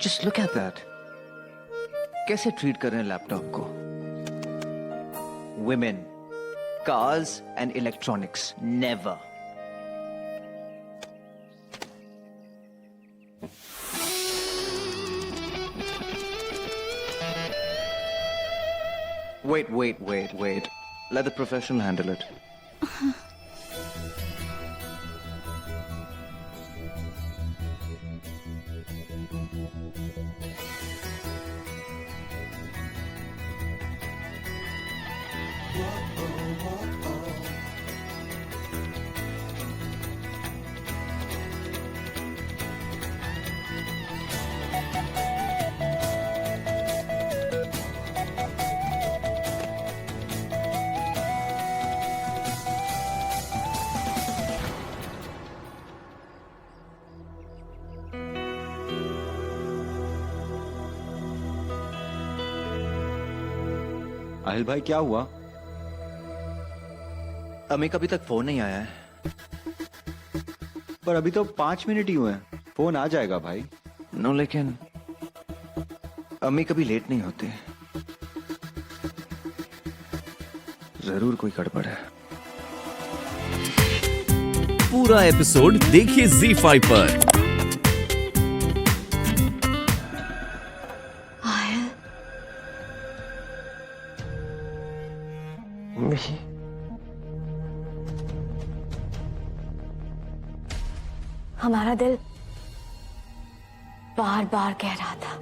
Just look at that. कैसे treat कर रहे हैं लैपटॉप को? Women, cars and electronics, never. Wait. Let the professional handle it. Aahil भाई क्या हुआ? अमी का अभी तक फोन नहीं आया है। पर अभी तो 5 मिनट ही हुए हैं, फोन आ जाएगा भाई। नो, लेकिन अम्मी कभी लेट नहीं होते। जरूर कोई गड़बड़ है। पूरा एपिसोड देखिए ZEE5 पर। हमारा दिल बार बार कह रहा था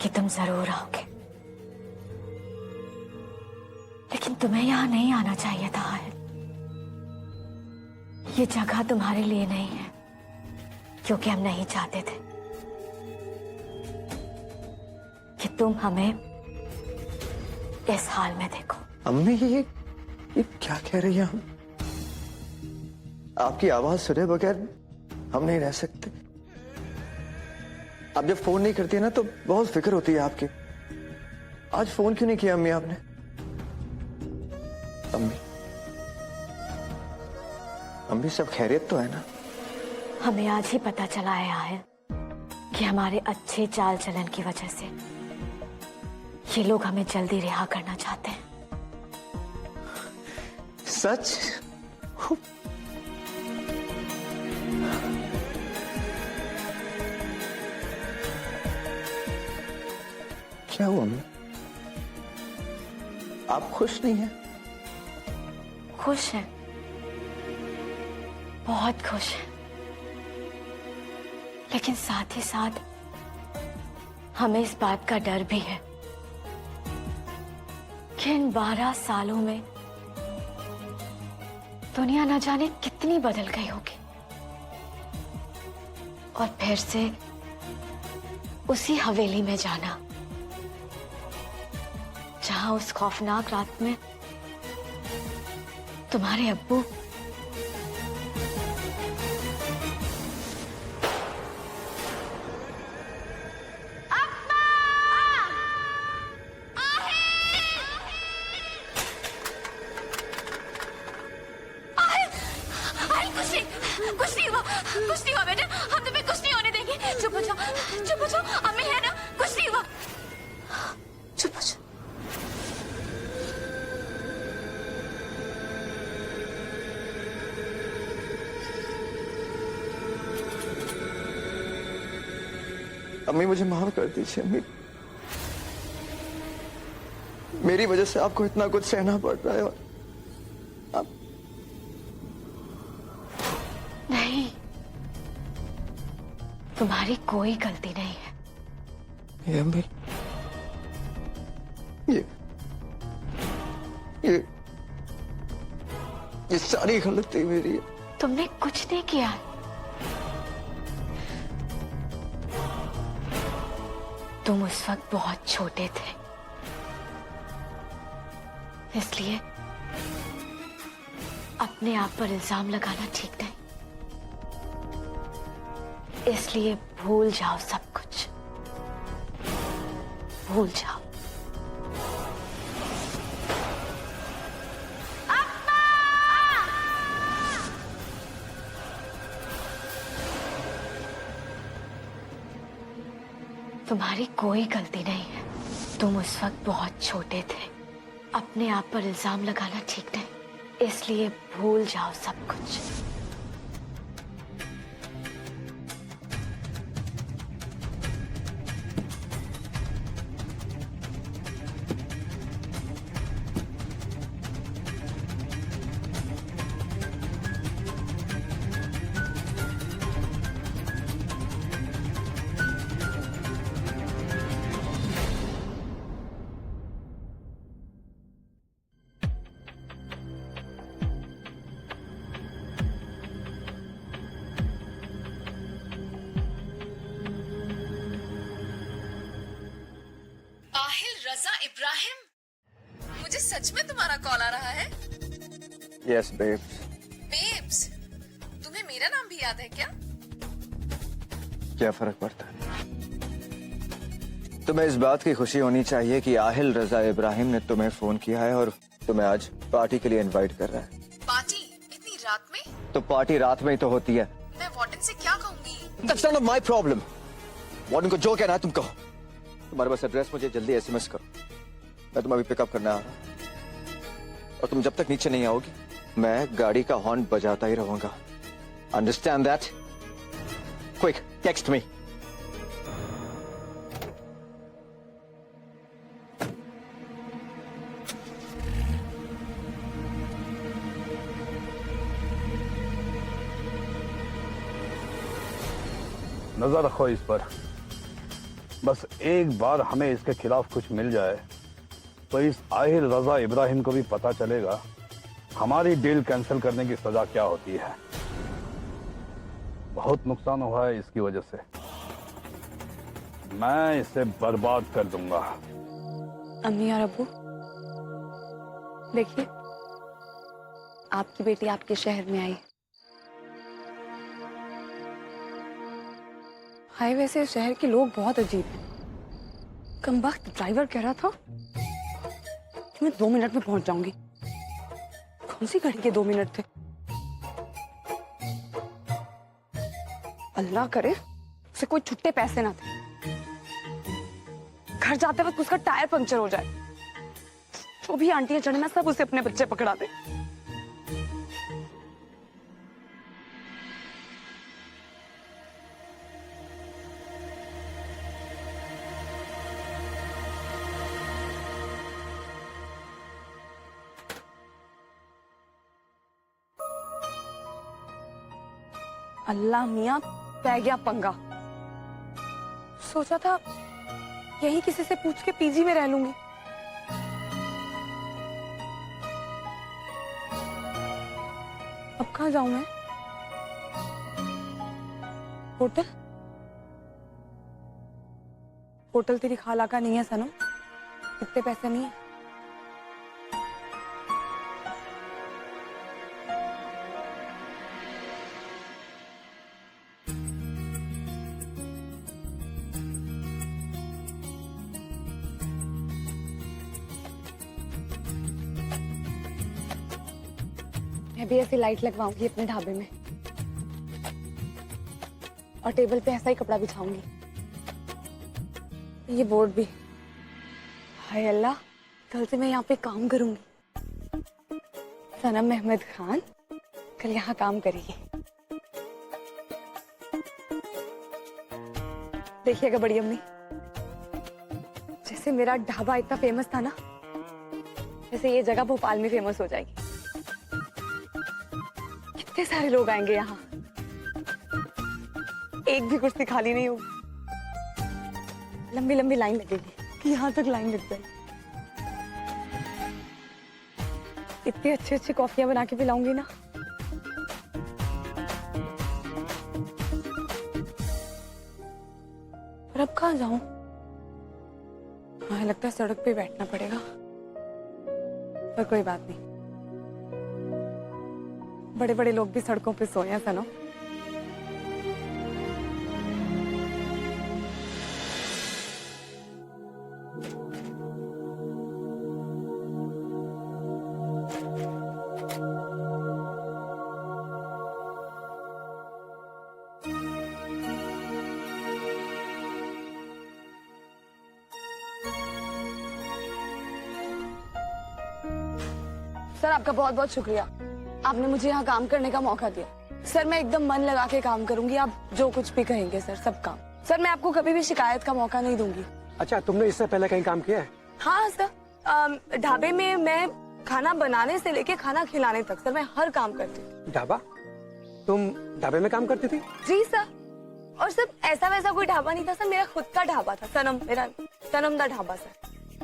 कि तुम जरूर आओगे, लेकिन तुम्हें यहां नहीं आना चाहिए था आहिल। ये जगह तुम्हारे लिए नहीं है, क्योंकि हम नहीं चाहते थे कि तुम हमें इस हाल में देखो। अम्मी ये क्या कह रही है? हम आपकी आवाज सुने बगैर हम नहीं रह सकते। आप जब फोन नहीं करती है ना तो बहुत फिक्र होती है आपकी। आज फोन क्यों नहीं किया अम्मी आपने? अम्मी सब खैरियत तो है ना? हमें आज ही पता चला है आहिल कि हमारे अच्छे चाल चलन की वजह से ये लोग हमें जल्दी रिहा करना चाहते हैं। सच? क्या हुआ अम्मी? आप खुश नहीं हैं? खुश हैं, बहुत खुश हैं, लेकिन साथ ही साथ हमें इस बात का डर भी है कि इन 12 सालों में दुनिया न जाने कितनी बदल गई होगी, और फिर से उसी हवेली में जाना जहां उस खौफनाक रात में तुम्हारे अब्बू कुछ नहीं हुआ बेटा, हम तुम्हें कुछ नहीं होने देंगे। चुप हो जाओ, अम्मी है ना, कुछ नहीं हुआ। चुप हो जाओ। अम्मी मुझे माफ कर दीजिए। अम्मी, मेरी वजह से आपको इतना कुछ सहना पड़ रहा है। और आप... नहीं, तुम्हारी कोई गलती नहीं है। ये अम्मी, ये सारी गलती मेरी है। तुमने कुछ नहीं किया। तुम उस वक्त बहुत छोटे थे, इसलिए अपने आप पर इल्जाम लगाना ठीक नहीं। इसलिए भूल जाओ सब कुछ, भूल जाओ। तुम्हारी कोई गलती नहीं है। तुम उस वक्त बहुत छोटे थे। अपने आप पर इल्जाम लगाना ठीक नहीं, इसलिए भूल जाओ सब कुछ। आहिल रजा इब्राहिम, मुझे सच में तुम्हारा कॉल आ रहा है। Yes babes. बेब्स, तुम्हें मेरा नाम भी याद है क्या? क्या फर्क पड़ता है? तुम्हें इस बात की खुशी होनी चाहिए कि आहिल रजा इब्राहिम ने तुम्हें फोन किया है और तुम्हें आज पार्टी के लिए इनवाइट कर रहा है। पार्टी इतनी रात में? तो पार्टी रात में ही तो होती है। मैं वार्डन से क्या कहूंगी? That's none of my problem. Warden को जो कहना है तुम कहो। तुम्हारे पास एड्रेस मुझे जल्दी एसएमएस करो, मैं तुम्हें अभी पिकअप करने आ रहा हूँ। और तुम जब तक नीचे नहीं आओगी मैं गाड़ी का हॉर्न बजाता ही रहूंगा। Understand that? Quick text me. नजर रखो इस पर। बस एक बार हमें इसके खिलाफ कुछ मिल जाए तो इस आहिल रजा इब्राहिम को भी पता चलेगा हमारी डील कैंसिल करने की सजा क्या होती है। बहुत नुकसान हुआ है इसकी वजह से। मैं इसे बर्बाद कर दूंगा। अम्मी और अब्बू, देखिए आपकी बेटी आपके शहर में आई। हाईवे से शहर के लोग बहुत अजीब हैं। कमबख्त ड्राइवर कह रहा था कि मैं 2 मिनट में पहुंच जाऊंगी। कौन सी घड़ी के 2 मिनट थे? अल्लाह करे उसे कोई छुट्टे पैसे ना थे। घर जाते वक्त उसका टायर पंक्चर हो जाए। जो भी आंटियां चढ़े ना सब उसे अपने बच्चे पकड़ा दे। अल्लाह मियां पै गया पंगा। सोचा था यही किसी से पूछ के पीजी में रह लूंगी। अब कहाँ जाऊं मैं? होटल? होटल तेरी खाला का नहीं है सनम, इतने पैसे नहीं है। मैं भी ऐसी लाइट लगवाऊंगी अपने ढाबे में और टेबल पे ऐसा ही कपड़ा बिछाऊंगी। ये बोर्ड भी। हाय अल्लाह, कल से मैं यहाँ पे काम करूंगी। सनम अहमद खान कल यहाँ काम करेगी। देखिएगा बड़ी अम्मी, जैसे मेरा ढाबा इतना फेमस था ना, वैसे ये जगह भोपाल में फेमस हो जाएगी। कितने सारे लोग आएंगे यहाँ, एक भी कुर्सी खाली नहीं होगी। लंबी लंबी लाइन लगेगी कि यहाँ तक लाइन लग जाए। इतनी अच्छी अच्छी कॉफियां बना के पिलाऊंगी ना। पर अब कहाँ जाऊं? मुझे लगता है सड़क पे बैठना पड़ेगा, पर कोई बात नहीं। बड़े बड़े लोग भी सड़कों पे सोए हैं सनो। सर आपका बहुत बहुत शुक्रिया, आपने मुझे यहाँ काम करने का मौका दिया। सर मैं एकदम मन लगा के काम करूंगी, आप जो कुछ भी कहेंगे सर, सब काम। सर मैं आपको कभी भी शिकायत का मौका नहीं दूंगी। अच्छा, तुमने इससे पहले कहीं काम किया है? हाँ सर, ढाबे में मैं खाना बनाने से लेके खाना खिलाने तक सर मैं हर काम करती हूँ। ढाबा? तुम ढाबे में काम करती थी? जी सर, और सर ऐसा वैसा कोई ढाबा नहीं था सर, मेरा खुद का ढाबा था सनम, मेरा सनम दा ढाबा सर।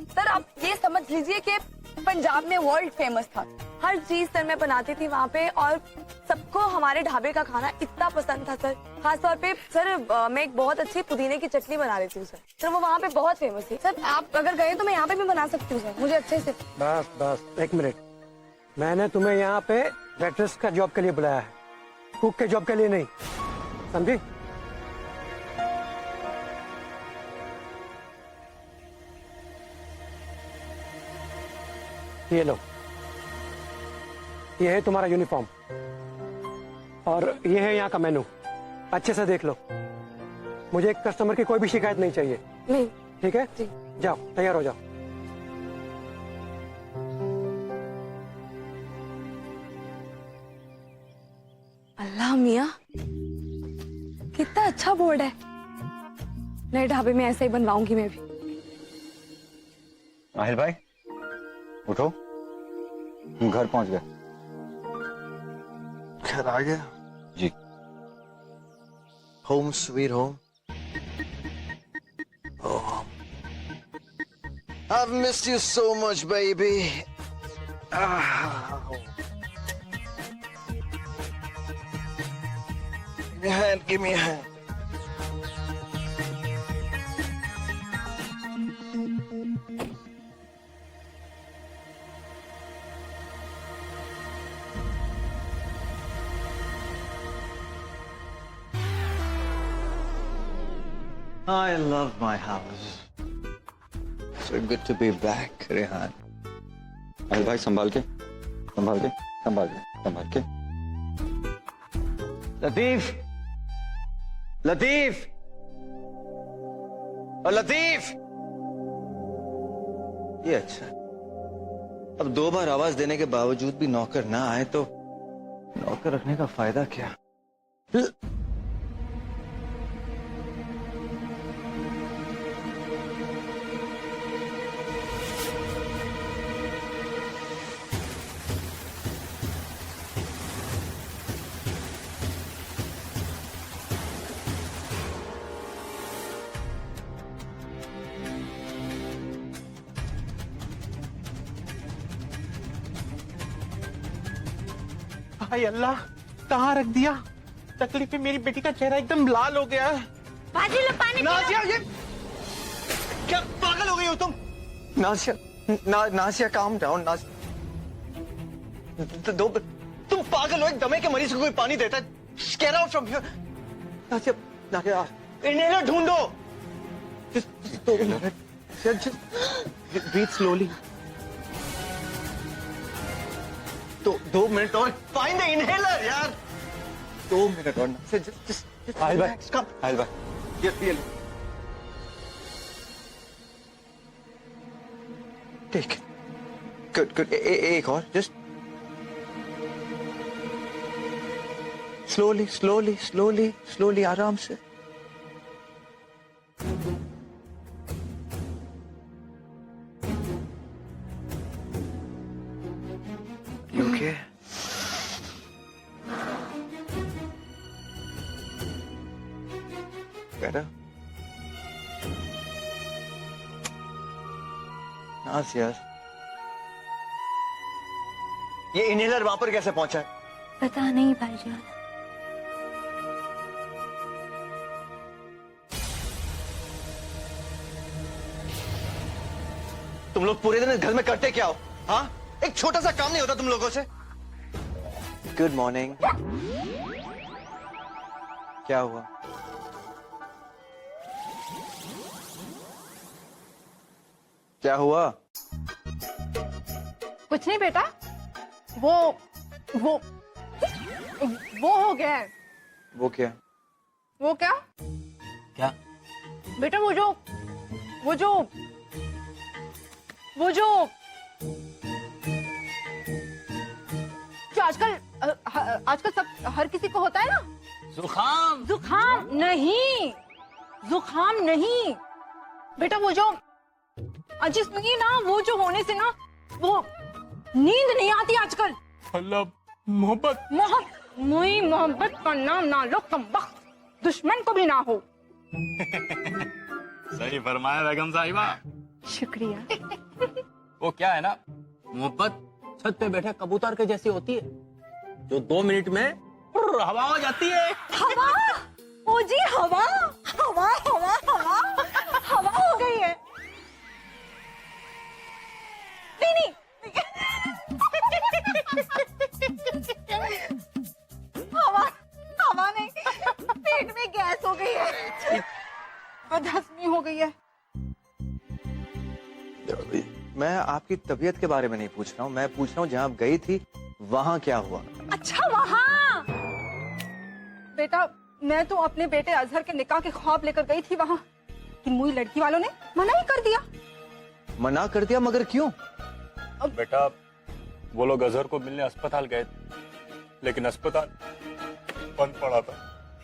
सर आप ये समझ लीजिए कि पंजाब में वर्ल्ड फेमस था, हर चीज सर मैं बनाती थी वहाँ पे, और सबको हमारे ढाबे का खाना इतना पसंद था सर। खास तौर पे सर मैं एक बहुत अच्छी पुदीने की चटनी बना लेती हूँ सर, वो वहाँ पे बहुत फेमस थी सर। आप अगर गए तो मैं यहाँ पे भी बना सकती हूँ सर, मुझे अच्छे से। बस बस एक मिनट, मैंने तुम्हें यहाँ पे वेट्रेस का जॉब के लिए बुलाया है, कुक के जॉब के लिए नहीं, समझी? ये लो, ये है तुम्हारा यूनिफॉर्म और ये है यहाँ का मेनू, अच्छे से देख लो। मुझे एक कस्टमर की कोई भी शिकायत नहीं चाहिए। नहीं। ठीक है जी। जाओ, तैयार हो जाओ। अल्लाह मियाँ, कितना अच्छा बोर्ड है, नए ढाबे में ऐसे ही बनवाऊंगी मैं भी। आहिल भाई उठो, हम घर पहुंच गए। घर आ गया? जी। Home sweet home. I've missed you so much, baby. Give me a hand, give me a hand. I love my house. So good to be back, Rehan. Aahil भाई संभाल के, संभाल के, संभाल के, संभाल के। लतीफ, लतीफ, और लतीफ। ये अच्छा। अब 2 बार आवाज देने के बावजूद भी नौकर ना आए तो नौकर रखने का फायदा क्या? हाय अल्लाह, कहाँ रख दिया? तकलीफ में मेरी बेटी का चेहरा एकदम लाल हो गया है। बाजी लो पानी पी लो। नासिया, ये क्या पागल हो गई हो तुम? Nasiya, Nasiya calm down. तुम पागल हो? एक दमे के मरीज को कोई पानी देता है? Get out from here. Nasiya, Nasiya, inhaler ढूंढो। Breathe slowly. तो 2 मिनट और, फाइंड द इनहेलर यार। 2 मिनट और। just आहिल भाई, relax, come. आहिल भाई ये लो। Take it. Good. एक और, just slowly, आराम से। You okay? Better? नासिया, ये इनहेलर वहां पर कैसे पहुंचा है? पता नहीं भाईजान। तुम लोग पूरे दिन इस घर में करते क्या हो? हाँ, एक छोटा सा काम नहीं होता तुम लोगों से? Good morning. क्या हुआ? क्या हुआ? कुछ नहीं बेटा, वो हो गया है। वो क्या? वो क्या? क्या? बेटा वो जो आजकल सब हर किसी को होता है ना जुकाम। जुकाम नहीं बेटा, वो जो अजीज नहीं ना, वो जो होने से ना वो नींद नहीं आती आजकल। मतलब मोहब्बत। मोहब्बत का नाम ना लो कम वक्त, दुश्मन को भी ना हो। सही फरमाया बेगम साहिबा। शुक्रिया। वो क्या है ना, मोहब्बत छत पे बैठे कबूतर के जैसी होती है, जो 2 मिनट में हवा हो जाती है। हवा? ओ जी, हवा हवा हवा हवा हवा हो गई है। नहीं हवा नहीं, पेट में गैस हो गई है, बदहजमी हो गई है। मैं आपकी तबीयत के बारे में नहीं पूछ रहा हूँ, मैं पूछ रहा हूँ जहाँ आप गई थी वहाँ क्या हुआ? अच्छा, वहाँ बेटा, मैं तो अपने बेटे अजहर के निकाह के ख्वाब लेकर गई थी वहाँ, लेकिन मुई लड़की वालों ने मना ही कर दिया। मना कर दिया? मगर क्यों? बेटा, वो लोग अजहर को मिलने अस्पताल गए थे, लेकिन अस्पताल बंद पड़ा था।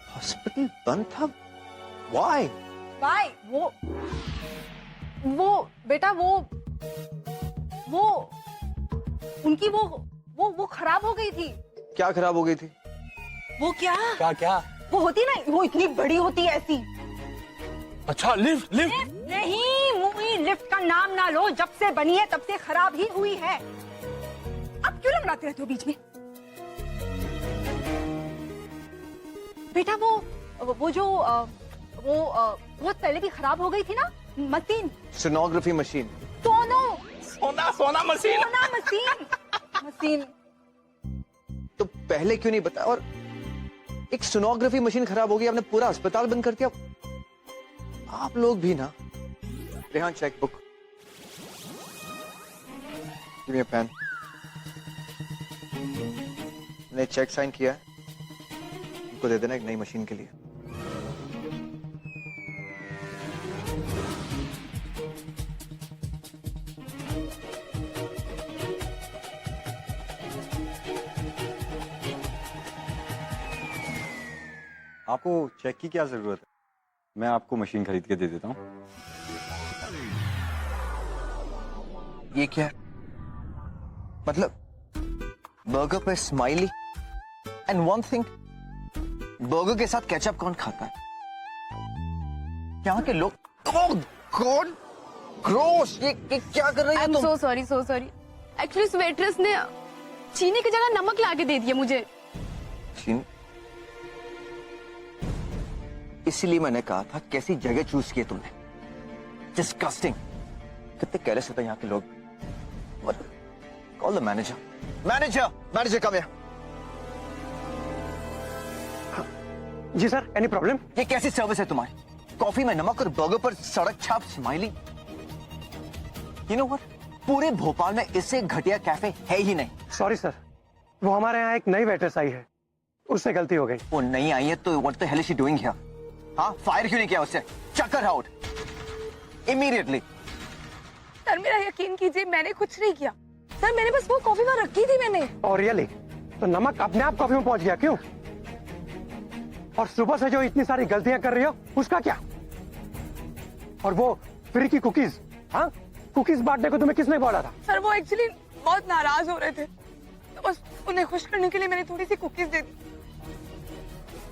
हॉस्पिटल बंद था? Why? भाई वो बेटा, वो उनकी वो खराब हो गई थी। क्या खराब हो गई थी? वो क्या क्या? वो होती ना, वो इतनी बड़ी होती है ऐसी। अच्छा, लिफ्ट। नहीं मुई, लिफ्ट का नाम ना लो, जब से बनी है तब से खराब ही हुई है। अब क्यों लंगड़ाते रहते हो बीच में? बेटा, वो जो वो बहुत पहले भी खराब हो गई थी ना मशीन, सोनोग्राफी मशीन। सोना मशीन। मशीन तो पहले क्यों नहीं बताया? और एक सोनोग्राफी मशीन खराब हो गई, आपने पूरा अस्पताल बंद कर दिया। आप लोग भी ना। Rehan, cheque book. Give me a pen. मैंने चेक साइन किया है, उनको दे देना एक नई मशीन के लिए। आपको चेक की क्या जरूरत है? मैं आपको मशीन खरीद के दे देता हूँ। ये क्या है? मतलब बर्गर पे smiley, and one thing, burger के साथ केचप कौन खाता है? यहाँ के लोग। कौन? ग्रोस! ये क्या कर रही है तुम? सो सॉरी एक्चुअली उस वेट्रेस ने चीनी की जगह नमक लाके दे दिया मुझे। चीनी? इसीलिए मैंने कहा था कैसी जगह चूज की तुमने। डिस्गस्टिंग। कितने केयरलेस होते हैं यहाँ के लोग। Call the manager come here. जी सर, एनी प्रॉब्लम? ये कैसी सर्विस है तुम्हारी? कॉफी में नमक और बर्गर पर सड़क छाप स्माइली। यू नो व्हाट, पूरे भोपाल में इससे घटिया कैफे है ही नहीं। सॉरी सर, वो हमारे यहाँ एक नई वेट्रेस आई है, उससे गलती हो गई। वो नहीं आई है तो what the hell is she doing here? हाँ, फायर क्यों नहीं किया उससे? चक हर आउट इमीडिएटली। सर मेरा यकीन कीजिए, मैंने कुछ नहीं किया सर, मैंने बस वो कॉफी वहां रखी थी मैंने। और रियली? तो नमक अपने आप कॉफी में पहुंच गया, क्यों? और सुबह से जो इतनी सारी गलतियां कर रही हो उसका क्या? और वो फ्री की कुकीज, हाँ, कुकीज बांटने को तुम्हें किसने बोला था? सर वो एक्चुअली बहुत नाराज हो रहे थे, तो बस उन्हें खुश करने के लिए मैंने थोड़ी सी कुकीज दे दी,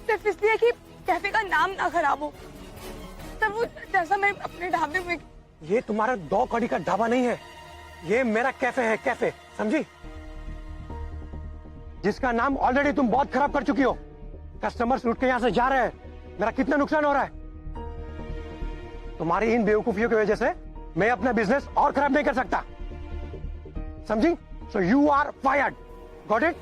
सिर्फ इसलिए कि कैफे का नाम ना खराब हो। सर वो जैसा मैं अपने ढाबे में। ये तुम्हारा 2 कड़ी का ढाबा नहीं है, ये मेरा कैफे है, कैफे, समझी? जिसका नाम ऑलरेडी तुम बहुत खराब कर चुकी हो। कस्टमर्स लूट के यहाँ से जा रहे हैं, मेरा कितना नुकसान हो रहा है। तुम्हारी इन बेवकूफियों की वजह से मैं अपना बिजनेस और खराब नहीं कर सकता, समझी? So you are fired, got it?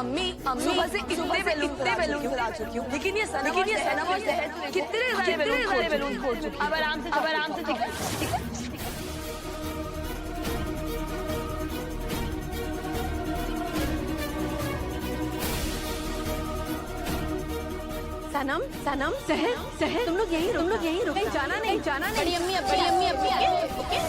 अम्मी सुबह से इतने बैलून फुला चुकी हूँ, लेकिन ये सनम और जहर कितने सारे बैलून फोड़ चुकी हूँ। अब आराम से दिखा। सनम सहर तुम लोग यहीं रुको। नहीं जाना नहीं। बड़ी अम्मी ओके।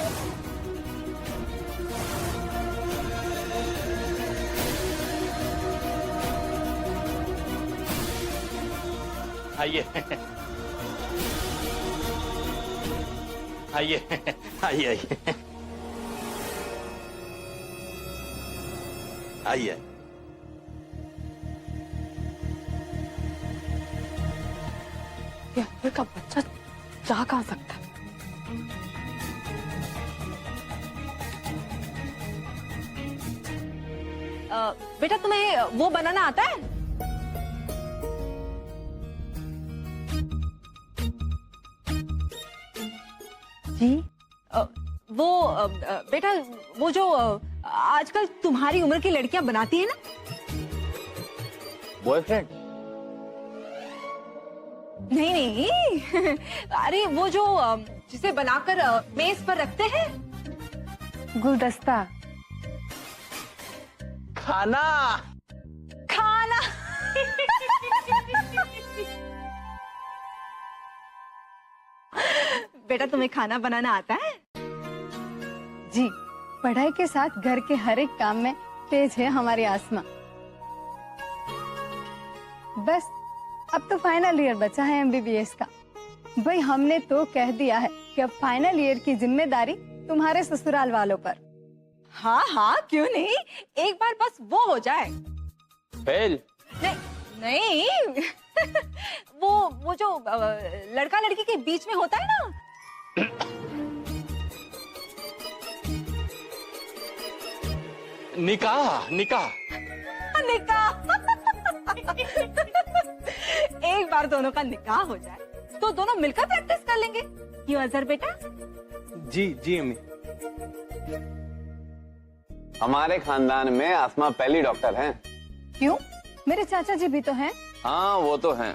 आइए आइए आइए आइए। ये अंदर का बच्चा जा कहाँ सकता है? बेटा तुम्हें वो बनाना आता है? जी बेटा वो जो आजकल तुम्हारी उम्र की लड़कियां बनाती है ना, बॉयफ्रेंड? नहीं अरे वो जो जिसे बनाकर मेज पर रखते हैं, गुलदस्ता। खाना। बेटा तुम्हें खाना बनाना आता है? जी, पढ़ाई के साथ घर के हर एक काम में तेज है हमारी आसमा। बस अब तो फाइनल ईयर बचा है MBBS का। भाई हमने तो कह दिया है कि अब फाइनल ईयर की जिम्मेदारी तुम्हारे ससुराल वालों पर। हाँ क्यों नहीं, एक बार बस वो हो जाए। फेल? नहीं वो जो लड़का लड़की के बीच में होता है ना, निकाह। एक बार दोनों का निकाह हो जाए तो दोनों मिलकर प्रैक्टिस कर लेंगे। क्यों अजहर बेटा? जी अम्मी। हमारे खानदान में आसमा पहली डॉक्टर हैं। क्यों? मेरे चाचा जी भी तो हैं। हाँ वो तो हैं,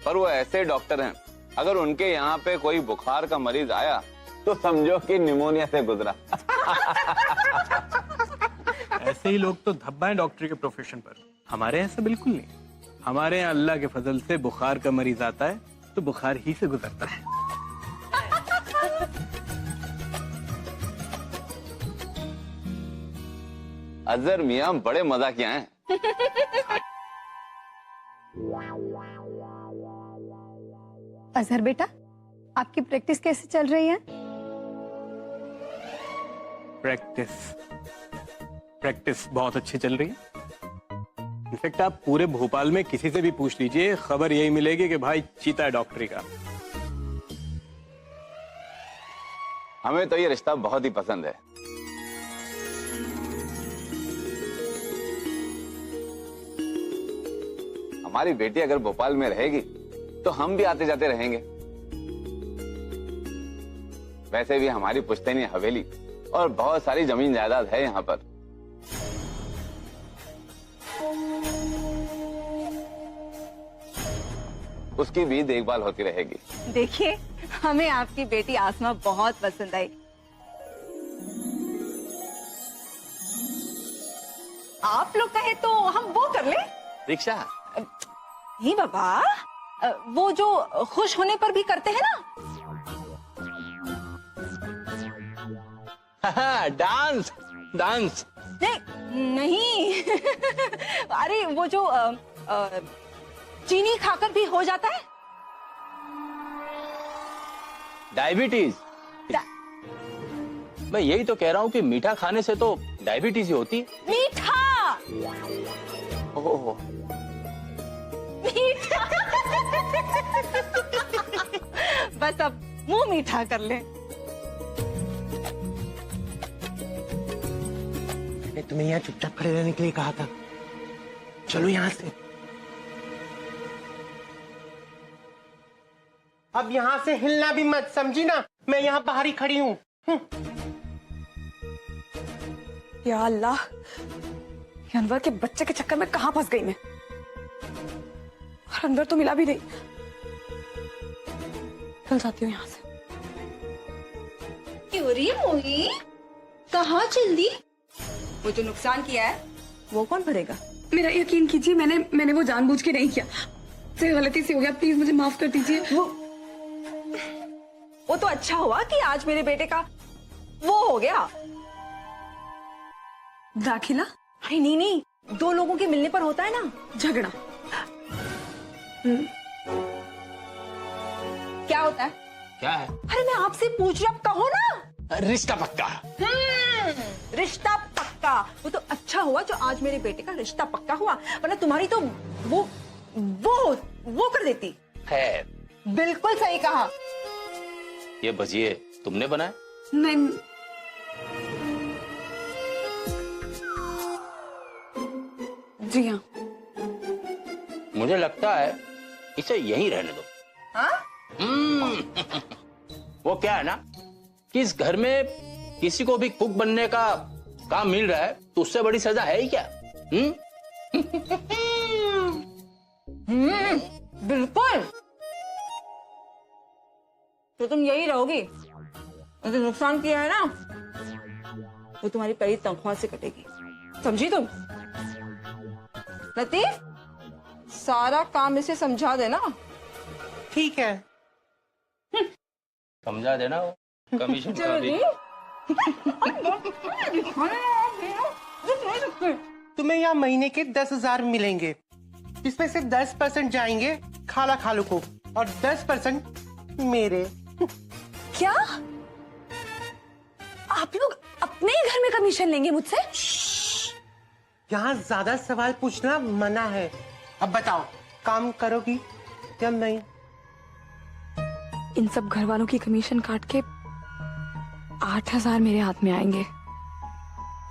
पर वो ऐसे डॉक्टर हैं, अगर उनके यहाँ पे कोई बुखार का मरीज आया तो समझो कि निमोनिया से गुजरा। ऐसे ही लोग तो धब्बा है डॉक्टरी के प्रोफेशन पर। हमारे यहाँ ऐसा बिल्कुल नहीं। हमारे यहाँ अल्लाह के फजल से बुखार का मरीज आता है तो बुखार ही से गुजरता है। अजहर मियाँ बड़े मजाकिया हैं। अजहर बेटा, आपकी प्रैक्टिस कैसे चल रही है? प्रैक्टिस बहुत अच्छी चल रही है। इनफैक्ट आप पूरे भोपाल में किसी से भी पूछ लीजिए, खबर यही मिलेगी कि भाई चीता है डॉक्टरी का। हमें तो ये रिश्ता बहुत ही पसंद है। हमारी बेटी अगर भोपाल में रहेगी तो हम भी आते जाते रहेंगे। वैसे भी हमारी पुश्तैनी हवेली और बहुत सारी जमीन जायदाद है यहाँ पर। उसकी भी देखभाल होती रहेगी। देखिए, हमें आपकी बेटी आसमा बहुत पसंद आई। आप लोग कहे तो हम वो कर ले। रिक्शा? नहीं बाबा, वो जो खुश होने पर भी करते हैं ना। डांस। नहीं अरे वो जो चीनी खाकर भी हो जाता है। डायबिटीज? मैं यही तो कह रहा हूँ कि मीठा खाने से तो डायबिटीज ही होती है। मीठा? ओह, मीठा। बस अब मुंह मीठा कर ले। मैंने तुम्हें यहाँ चुपचाप खड़े रहने के लिए कहा था। चलो यहाँ से। अब यहाँ से हिलना भी मत, समझी ना? मैं यहाँ बाहर ही खड़ी हूँ। या अल्लाह, ये अनवर के बच्चे के चक्कर में कहाँ फंस गई मैं। और अनवर तो मिला भी नहीं। चल जाती हूँ यहाँ से। क्यों रही मोही? कहाँ चल दी? वो जो नुकसान किया है वो कौन भरेगा? मेरा यकीन कीजिए, मैंने वो जानबूझ के नहीं किया, से गलती से हो गया, प्लीज मुझे माफ कर दीजिए। वो तो अच्छा हुआ कि आज मेरे बेटे का वो हो गया दाखिला। अरे नहीं, दो लोगों के मिलने पर होता है ना झगड़ा। क्या होता है? क्या है? अरे मैं आपसे पूछ रहा, कहो ना। रिश्ता पक्का। रिश्ता पक्का। वो तो अच्छा हुआ जो आज मेरे बेटे का रिश्ता पक्का हुआ, वरना तुम्हारी तो वो कर देती। है, बिल्कुल सही कहा। ये भजिए तुमने बनाए? नहीं, जी हाँ। मुझे लगता है इसे यहीं रहने दो। हाँ? वो क्या है ना कि इस घर में किसी को भी कुक बनने का काम मिल रहा है तो उससे बड़ी सजा है ही क्या? बिल्कुल। तो तुम यही रहोगी। जो नुकसान किया है ना वो तुम्हारी पहली तनख्वाह से कटेगी, समझी तुम? लतीफ, सारा काम इसे समझा देना। ठीक है। समझा देना वो कमीशन का भी। तुम्हें यहाँ महीने के 10,000 मिलेंगे, इसमें से 10% जाएंगे खाला खालू को और 10% मेरे। क्या आप लोग अपने ही घर में कमीशन लेंगे मुझसे? यहाँ ज्यादा सवाल पूछना मना है। अब बताओ, काम करोगी या नहीं? इन सब घर वालों की कमीशन काट के 8,000 मेरे हाथ में आएंगे।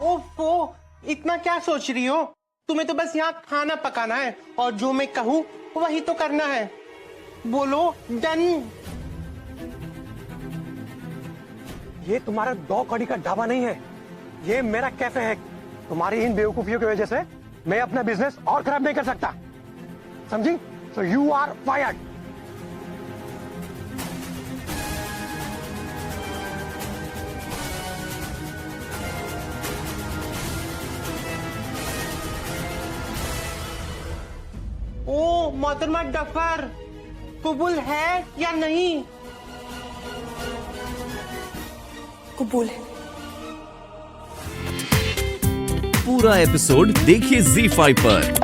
ओफो, इतना क्या सोच रही हो? तुम्हें तो बस यहाँ खाना पकाना है और जो मैं कहूँ वही तो करना है। बोलो डन। ये तुम्हारा 2 कड़ी का ढाबा नहीं है, ये मेरा कैफे है। तुम्हारी इन बेवकूफियों की वजह से मैं अपना बिजनेस और खराब नहीं कर सकता, समझी? So you are fired. ओ मोहतरमा डफर, कबूल है या नहीं? कबूल है। पूरा एपिसोड देखिए ZEE5 पर।